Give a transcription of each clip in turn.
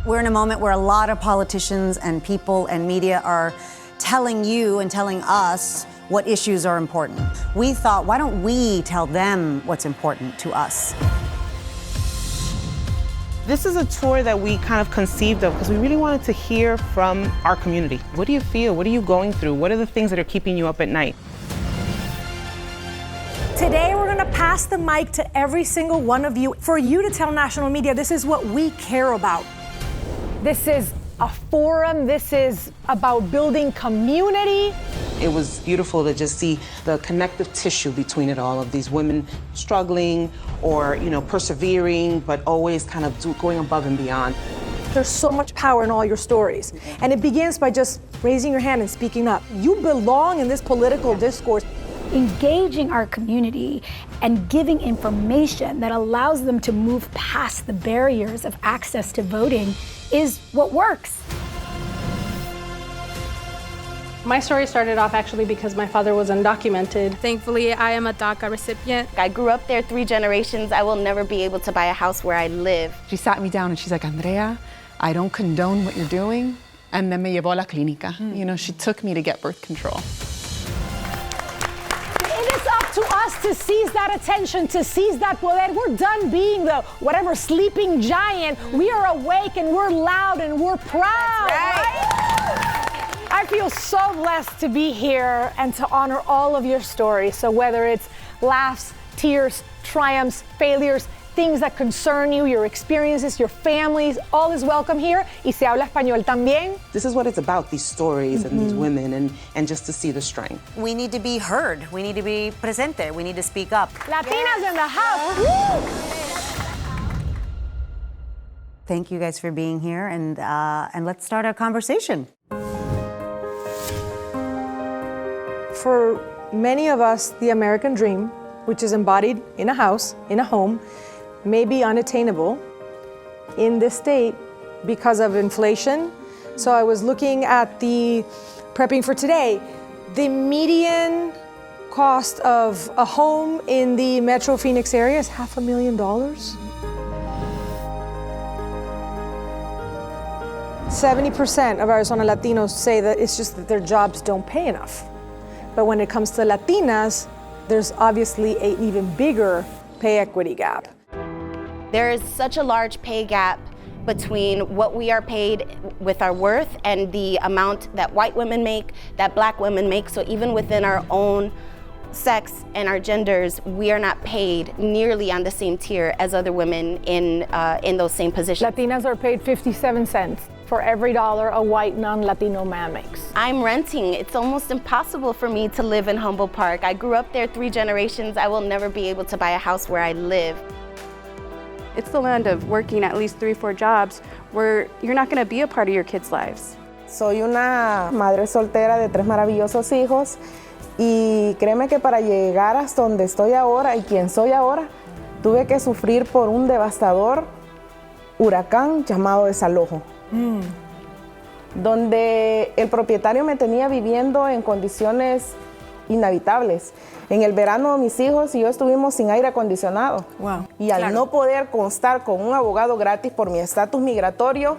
We're in a moment where a lot of politicians and people and media are telling you and telling us what issues are important. We thought, why don't we tell them what's important to us? This is a tour that we kind of conceived of because we really wanted to hear from our community. What do you feel? What are you going through? What are the things that are keeping you up at night? Today, we're gonna pass the mic to every single one of you for you to tell national media this is what we care about. This is a forum. This is about building community. It was beautiful to just see the connective tissue between it all of these women struggling or, persevering, but always kind of going above and beyond. There's so much power in all your stories. And it begins by just raising your hand and speaking up. You belong in this political discourse. Engaging our community and giving information that allows them to move past the barriers of access to voting is what works. My story started off actually because my father was undocumented. Thankfully, I am a DACA recipient. I grew up there 3 generations. I will never be able to buy a house where I live. She sat me down and she's like, Andrea, I don't condone what you're doing. And then me llevó a la clínica. She took me to get birth control. To us to seize that attention, to seize that poder. We're done being the whatever sleeping giant. We are awake and we're loud and we're proud. Right? I feel so blessed to be here and to honor all of your stories. So whether it's laughs, tears, triumphs, failures, things that concern you, your experiences, your families, all is welcome here. Y se habla español también. This is what it's about, these stories and these women and just to see the strength. We need to be heard. We need to be presente. We need to speak up. Latinas in the house. Woo! Thank you guys for being here, and let's start our conversation. For many of us, the American dream, which is embodied in a house, in a home, may be unattainable in this state because of inflation. So I was looking at prepping for today, the median cost of a home in the Metro Phoenix area is $500,000. 70% of Arizona Latinos say that it's just that their jobs don't pay enough. But when it comes to Latinas, there's obviously an even bigger pay equity gap. There is such a large pay gap between what we are paid with our worth and the amount that white women make, that Black women make. So even within our own sex and our genders, we are not paid nearly on the same tier as other women in those same positions. Latinas are paid 57 cents for every dollar a white non-Latino man makes. I'm renting. It's almost impossible for me to live in Humboldt Park. I grew up there 3 generations. I will never be able to buy a house where I live. It's the land of working at least 3-4 jobs where you're not going to be a part of your kids' lives. Soy una madre soltera de 3 maravillosos hijos y créeme que para llegar hasta donde estoy ahora y quien soy ahora, tuve que sufrir por un devastador huracán llamado desalojo. Donde el propietario me tenía viviendo en condiciones inhabitables. En el verano mis hijos y yo estuvimos sin aire acondicionado. Wow. Y al no poder constar con un abogado gratis por mi estatus migratorio,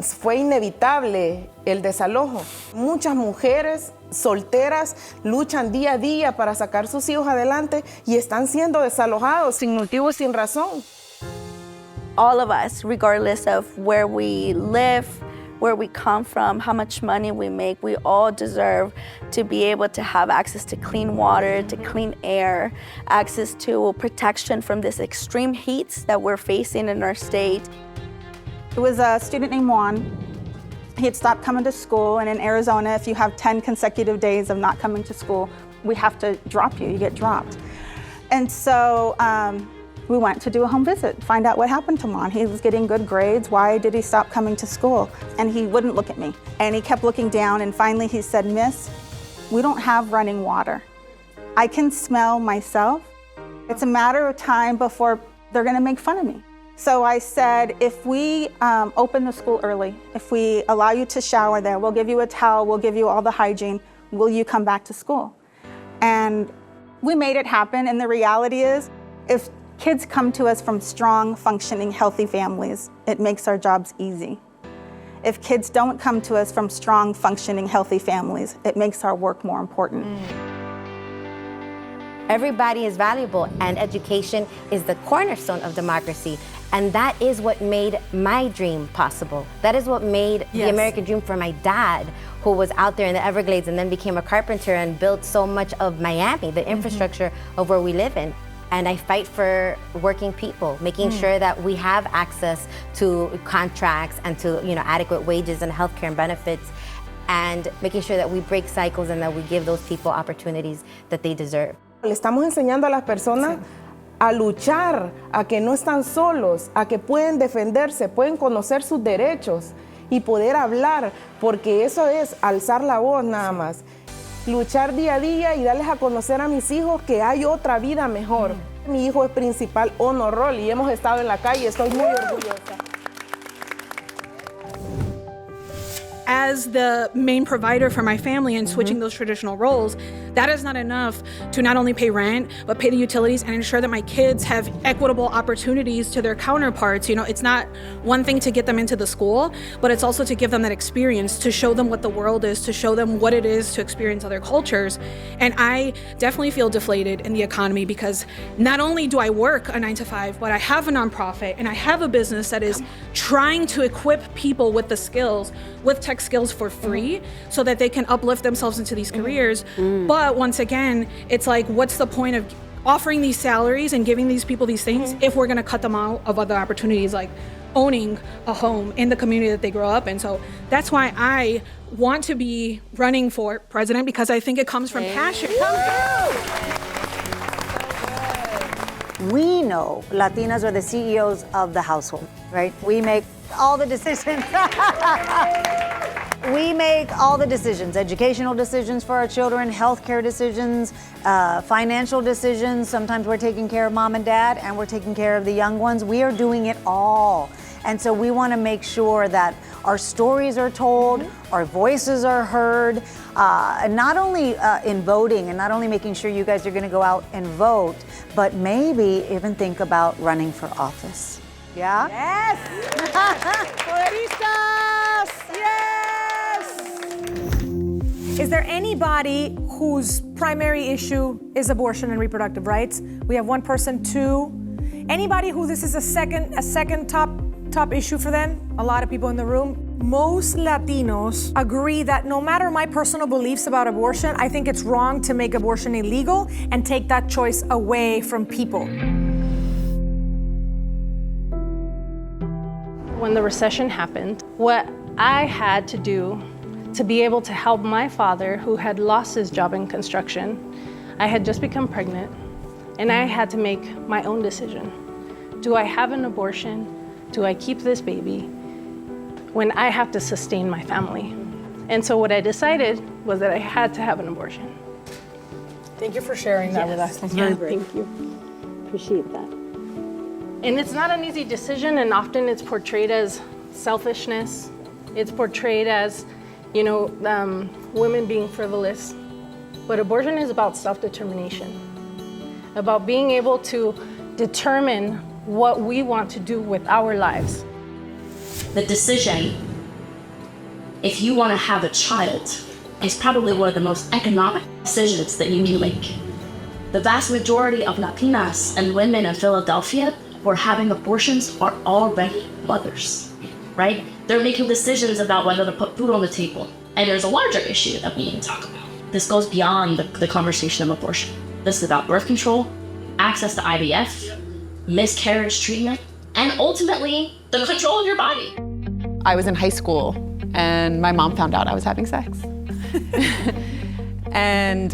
fue inevitable el desalojo. Muchas mujeres solteras luchan día a día para sacar sus hijos adelante y están siendo desalojados sin motivo y sin razón. All of us, regardless of where we live, where we come from, how much money we make, we all deserve to be able to have access to clean water, to clean air, access to protection from this extreme heat that we're facing in our state. It was a student named Juan. He had stopped coming to school, and in Arizona, if you have 10 consecutive days of not coming to school, we have to drop you, you get dropped. And so, we went to do a home visit, find out what happened to Juan. He was getting good grades. Why did he stop coming to school? And he wouldn't look at me. And he kept looking down, and finally he said, "Miss, we don't have running water. I can smell myself. It's a matter of time before they're gonna make fun of me." So I said, if we open the school early, if we allow you to shower there, we'll give you a towel, we'll give you all the hygiene, will you come back to school? And we made it happen, and the reality is, if kids come to us from strong, functioning, healthy families, it makes our jobs easy. If kids don't come to us from strong, functioning, healthy families, it makes our work more important. Everybody is valuable, and education is the cornerstone of democracy. And that is what made my dream possible. That is what made the American dream for my dad, who was out there in the Everglades and then became a carpenter and built so much of Miami, the infrastructure of where we live in. And I fight for working people, making sure that we have access to contracts and to adequate wages and healthcare and benefits, and making sure that we break cycles and that we give those people opportunities that they deserve. Le estamos enseñando a las personas a luchar, a que no están solos, a que pueden defenderse, pueden conocer sus derechos y poder hablar, porque eso es alzar la voz nada más. Luchar día a día y darles a conocer a mis hijos que hay otra vida mejor. Mi hijo es principal honor roll y hemos estado en la calle, estoy muy orgullosa. As the main provider for my family and switching those traditional roles, that is not enough to not only pay rent, but pay the utilities and ensure that my kids have equitable opportunities to their counterparts. It's not one thing to get them into the school, but it's also to give them that experience, to show them what the world is, to show them what it is to experience other cultures. And I definitely feel deflated in the economy because not only do I work a 9-to-5, but I have a nonprofit and I have a business that is trying to equip people with the skills, with tech skills for free so that they can uplift themselves into these careers. But once again, it's like, what's the point of offering these salaries and giving these people these things if we're gonna cut them out of other opportunities like owning a home in the community that they grow up in? So that's why I want to be running for president, because I think it comes from passion. We know Latinas are the CEOs of the household, right? We make all the decisions. We make all the decisions, educational decisions for our children, healthcare decisions, financial decisions. Sometimes we're taking care of mom and dad and we're taking care of the young ones. We are doing it all. And so we want to make sure that our stories are told, our voices are heard, and not only in voting and not only making sure you guys are going to go out and vote, but maybe even think about running for office. Yeah? Yes! Poderistas! Yes! Is there anybody whose primary issue is abortion and reproductive rights? We have one person, two. Anybody who this is a second top issue for them? A lot of people in the room. Most Latinos agree that no matter my personal beliefs about abortion, I think it's wrong to make abortion illegal and take that choice away from people. When the recession happened, what I had to do to be able to help my father, who had lost his job in construction, I had just become pregnant, and I had to make my own decision. Do I have an abortion? Do I keep this baby when I have to sustain my family? And so what I decided was that I had to have an abortion. Thank you for sharing that with us. That's very great. Thank you. Appreciate that. And it's not an easy decision, and often it's portrayed as selfishness. It's portrayed as, women being frivolous. But abortion is about self-determination, about being able to determine what we want to do with our lives. The decision, if you want to have a child, is probably one of the most economic decisions that you can make. The vast majority of Latinas and women in Philadelphia who are having abortions are already mothers, right? They're making decisions about whether to put food on the table. And there's a larger issue that we need to talk about. This goes beyond the conversation of abortion. This is about birth control, access to IVF, miscarriage treatment, and ultimately the control of your body. I was in high school and my mom found out I was having sex. And,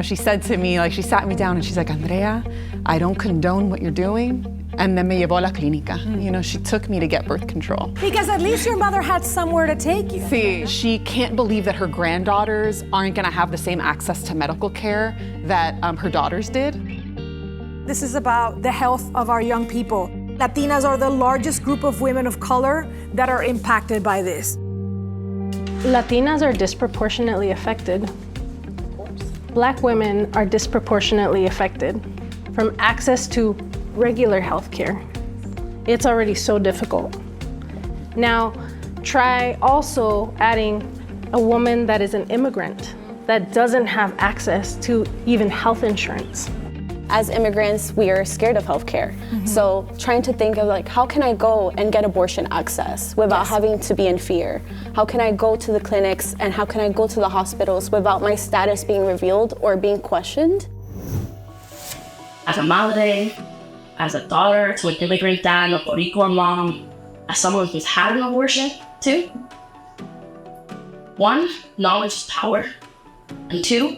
she said to me, she sat me down and she's like, Andrea, I don't condone what you're doing. And then me llevó a la clínica. She took me to get birth control. Because at least your mother had somewhere to take you. See, she can't believe that her granddaughters aren't gonna have the same access to medical care that her daughters did. This is about the health of our young people. Latinas are the largest group of women of color that are impacted by this. Latinas are disproportionately affected. Black women are disproportionately affected from access to regular health care. It's already so difficult. Now, try also adding a woman that is an immigrant, that doesn't have access to even health insurance. As immigrants, we are scared of healthcare. So trying to think of like, how can I go and get abortion access without having to be in fear? How can I go to the clinics and how can I go to the hospitals without my status being revealed or being questioned? As a madre, as a daughter to an immigrant dad, a Puerto Rican mom, as someone who's had an abortion too, 1, knowledge is power, and 2,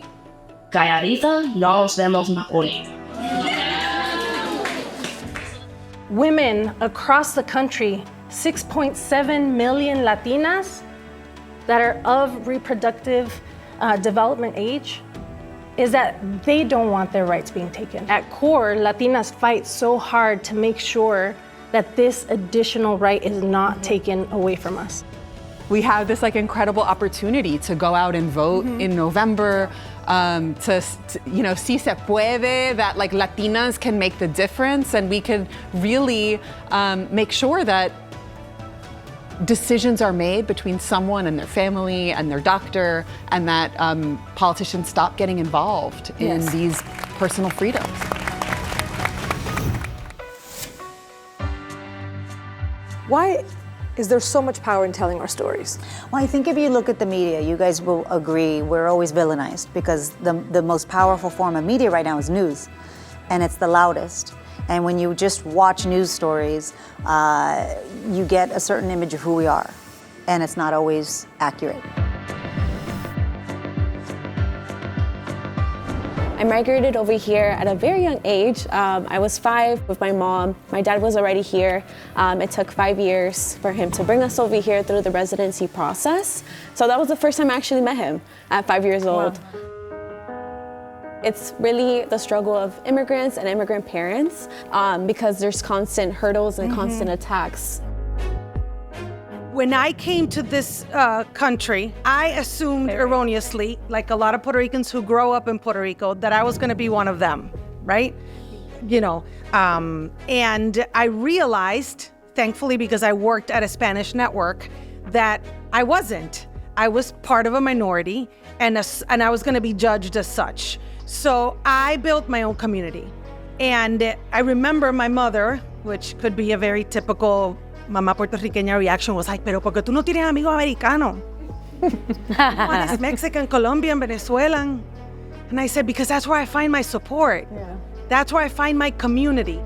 calladita no nos vemos mejor. Women across the country, 6.7 million Latinas that are of reproductive development age, is that they don't want their rights being taken. At core, Latinas fight so hard to make sure that this additional right is not taken away from us. We have this like incredible opportunity to go out and vote in November, to you know, si se puede, that like Latinas can make the difference, and we can really make sure that decisions are made between someone and their family and their doctor, and that politicians stop getting involved in these personal freedoms. Why is there so much power in telling our stories? Well, I think if you look at the media, you guys will agree we're always villainized, because the most powerful form of media right now is news, and it's the loudest. And when you just watch news stories, you get a certain image of who we are, and it's not always accurate. I migrated over here at a very young age. I was 5 with my mom. My dad was already here. It took 5 years for him to bring us over here through the residency process. So that was the first time I actually met him at 5 years old. Wow. It's really the struggle of immigrants and immigrant parents because there's constant hurdles and constant attacks. When I came to this country, I assumed erroneously, like a lot of Puerto Ricans who grow up in Puerto Rico, that I was going to be one of them, right? You know, and I realized, thankfully, because I worked at a Spanish network, that I wasn't. I was part of a minority, and I was going to be judged as such. So I built my own community. And I remember my mother, which could be a very typical mamá puertorriqueña reaction, was like, pero porque tú no tienes amigos americanos? One is Mexican, Colombian, Venezuelan. And I said, because that's where I find my support. Yeah. That's where I find my community.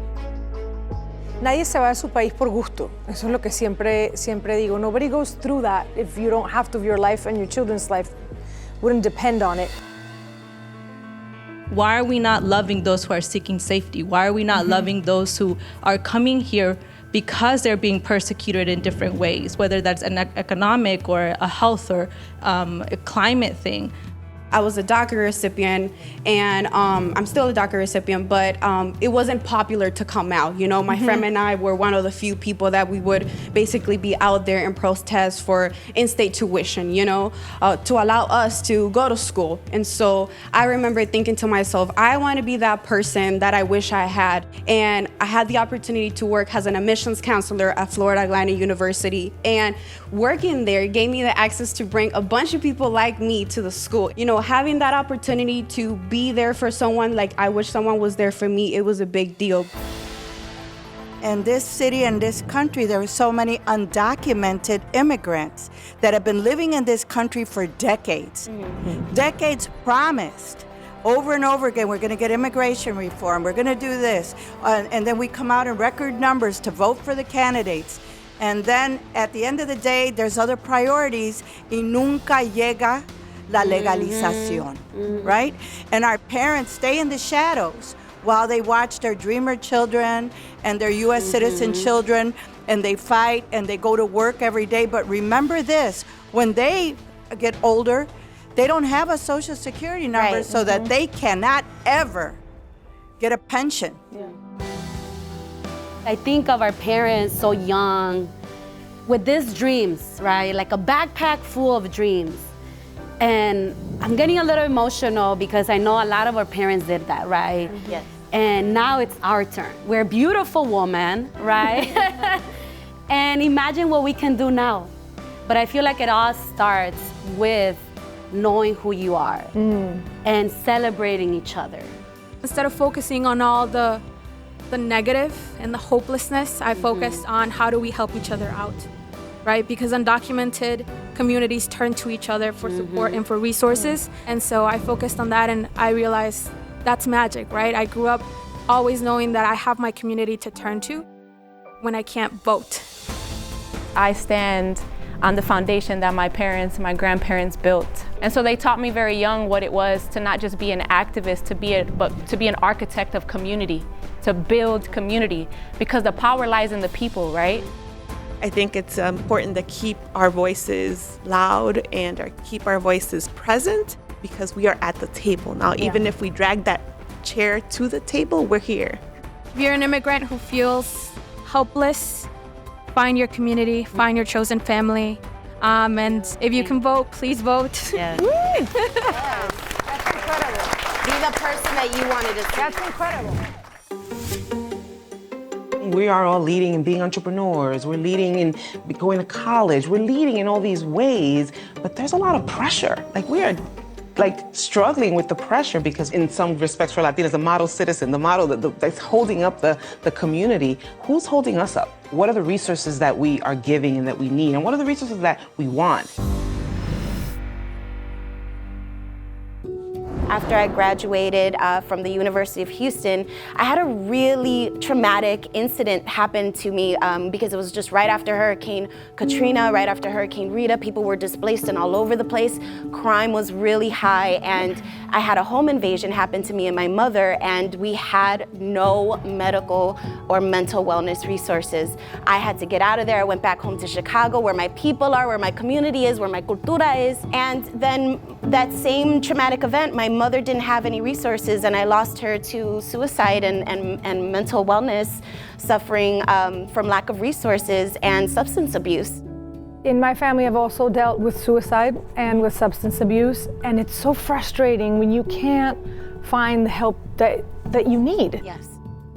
Nadie se va de su país por gusto. Eso es lo que siempre digo. Nobody goes through that if you don't have to. Your life and your children's life wouldn't depend on it. Why are we not loving those who are seeking safety? Why are we not loving those who are coming here because they're being persecuted in different ways, whether that's an economic or a health or a climate thing? I was a DACA recipient, and I'm still a DACA recipient, but it wasn't popular to come out. You know, my friend and I were one of the few people that we would basically be out there and protest for in-state tuition, you know, to allow us to go to school. And so I remember thinking to myself, I want to be that person that I wish I had. And I had the opportunity to work as an admissions counselor at Florida Atlantic University. And working there gave me the access to bring a bunch of people like me to the school. You know, having that opportunity to be there for someone like I wish someone was there for me, it was a big deal. In this city and this country, there are so many undocumented immigrants that have been living in this country for decades. Decades promised over and over again, we're going to get immigration reform, we're going to do this. And then we come out in record numbers to vote for the candidates. And then at the end of the day, there's other priorities, y nunca llega la legalización, right? And our parents stay in the shadows while they watch their dreamer children and their U.S. citizen children, and they fight and they go to work every day. But remember this, when they get older, they don't have a social security number, so that they cannot ever get a pension. I think of our parents so young with these dreams, right? Like a backpack full of dreams. And I'm getting a little emotional because I know a lot of our parents did that, right? Yes. And now it's our turn. We're beautiful women, right? And imagine what we can do now. But I feel like it all starts with knowing who you are and celebrating each other. Instead of focusing on all the negative and the hopelessness, I focused on how do we help each other out, right? Because undocumented communities turn to each other for support and for resources. And so I focused on that, and I realized that's magic, right? I grew up always knowing that I have my community to turn to when I can't vote. I stand on the foundation that my parents, my grandparents built. And so they taught me very young what it was to not just be an activist, but to be an architect of community, to build community, because the power lies in the people, right? I think it's important to keep our voices loud and keep our voices present, because we are at the table now. Even if we drag that chair to the table, we're here. If you're an immigrant who feels helpless, find your community, find your chosen family. And if you can vote, please vote. Yes. Yes. That's incredible. Be the person that you wanted to see. That's incredible. We are all leading in being entrepreneurs. We're leading in going to college. We're leading in all these ways, but there's a lot of pressure. Like, we are struggling with the pressure, because in some respects for Latinas, the model citizen, the model that's holding up the community, who's holding us up? What are the resources that we are giving and that we need? And what are the resources that we want? After I graduated from the University of Houston, I had a really traumatic incident happen to me because it was just right after Hurricane Katrina, right after Hurricane Rita. People were displaced and all over the place. Crime was really high, and I had a home invasion happen to me and my mother, and we had no medical or mental wellness resources. I had to get out of there. I went back home to Chicago, where my people are, where my community is, where my cultura is. And then that same traumatic event, my mother didn't have any resources, and I lost her to suicide and mental wellness, suffering from lack of resources and substance abuse. In my family, I've also dealt with suicide and with substance abuse, and it's so frustrating when you can't find the help that you need. Yes.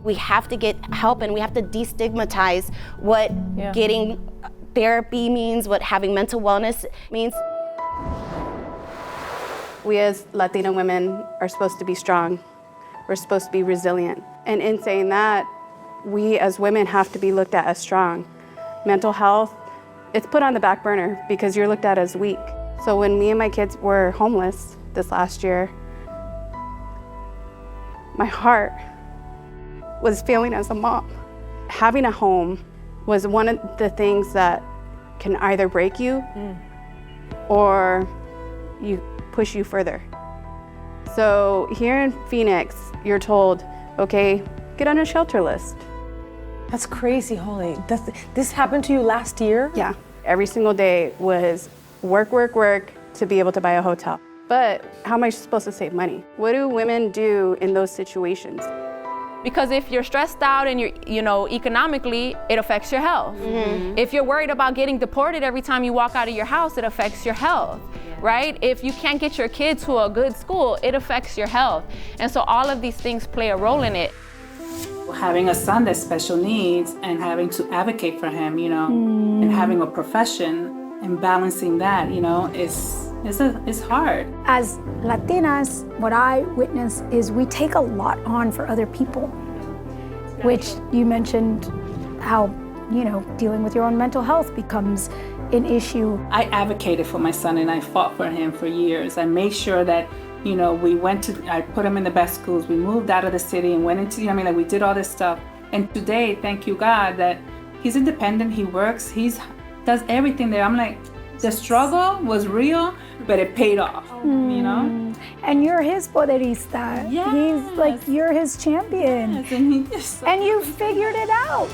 We have to get help, and we have to destigmatize what getting therapy means, what having mental wellness means. We as Latina women are supposed to be strong. We're supposed to be resilient. And in saying that, we as women have to be looked at as strong. Mental health, it's put on the back burner because you're looked at as weak. So when me and my kids were homeless this last year, my heart was failing as a mom. Having a home was one of the things that can either break you or push you further. So here in Phoenix, you're told, okay, get on a shelter list. That's crazy, Holly. This happened to you last year? Yeah. Every single day was work, work, work to be able to buy a hotel. But how am I supposed to save money? What do women do in those situations? Because if you're stressed out and you're, economically, it affects your health. If you're worried about getting deported every time you walk out of your house, it affects your health, right? If you can't get your kids to a good school, it affects your health. And so all of these things play a role in it. Having a son that's special needs and having to advocate for him, and having a profession and balancing that, is hard. As Latinas, what I witness is we take a lot on for other people, which you mentioned how, dealing with your own mental health becomes an issue. I advocated for my son and I fought for him for years. I made sure that, I put him in the best schools. We moved out of the city and went into, we did all this stuff. And today, thank you God, that he's independent, he works, does everything there. I'm like, the struggle was real, but it paid off, And you're his Poderista. Yes. You're his champion. Yes, and you figured it out.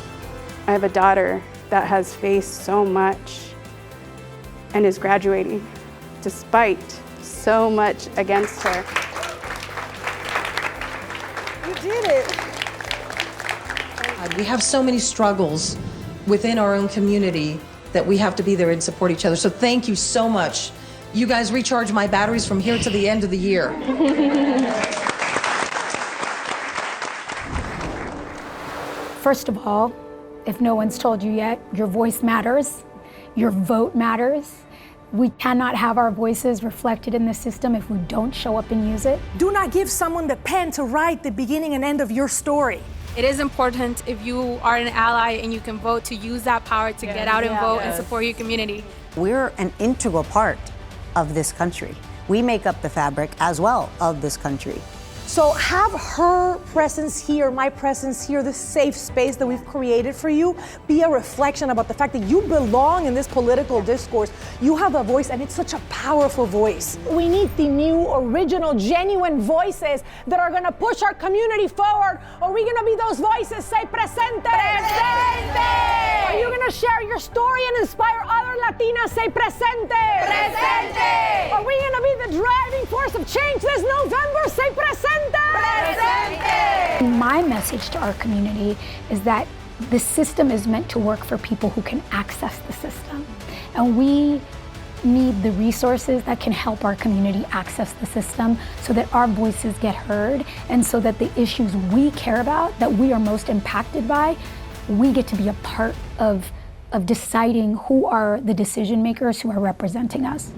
I have a daughter that has faced so much and is graduating despite so much against her. You did it. We have so many struggles within our own community that we have to be there and support each other. So thank you so much. You guys recharge my batteries from here to the end of the year. First of all, if no one's told you yet, your voice matters, your vote matters. We cannot have our voices reflected in the system if we don't show up and use it. Do not give someone the pen to write the beginning and end of your story. It is important if you are an ally and you can vote to use that power to get out and vote and support your community. We're an integral part of this country. We make up the fabric as well of this country. So have her presence here, my presence here, this safe space that we've created for you, be a reflection about the fact that you belong in this political discourse. You have a voice, and it's such a powerful voice. We need the new, original, genuine voices that are gonna push our community forward. Are we gonna be those voices? Say presente! Presente! Are you gonna share your story and inspire other Latinas? Say presente! Presente! Are we gonna be the driving force of change this November? Say presente! Presente! My message to our community is that the system is meant to work for people who can access the system. And we need the resources that can help our community access the system so that our voices get heard and so that the issues we care about, that we are most impacted by, we get to be a part of deciding who are the decision makers who are representing us.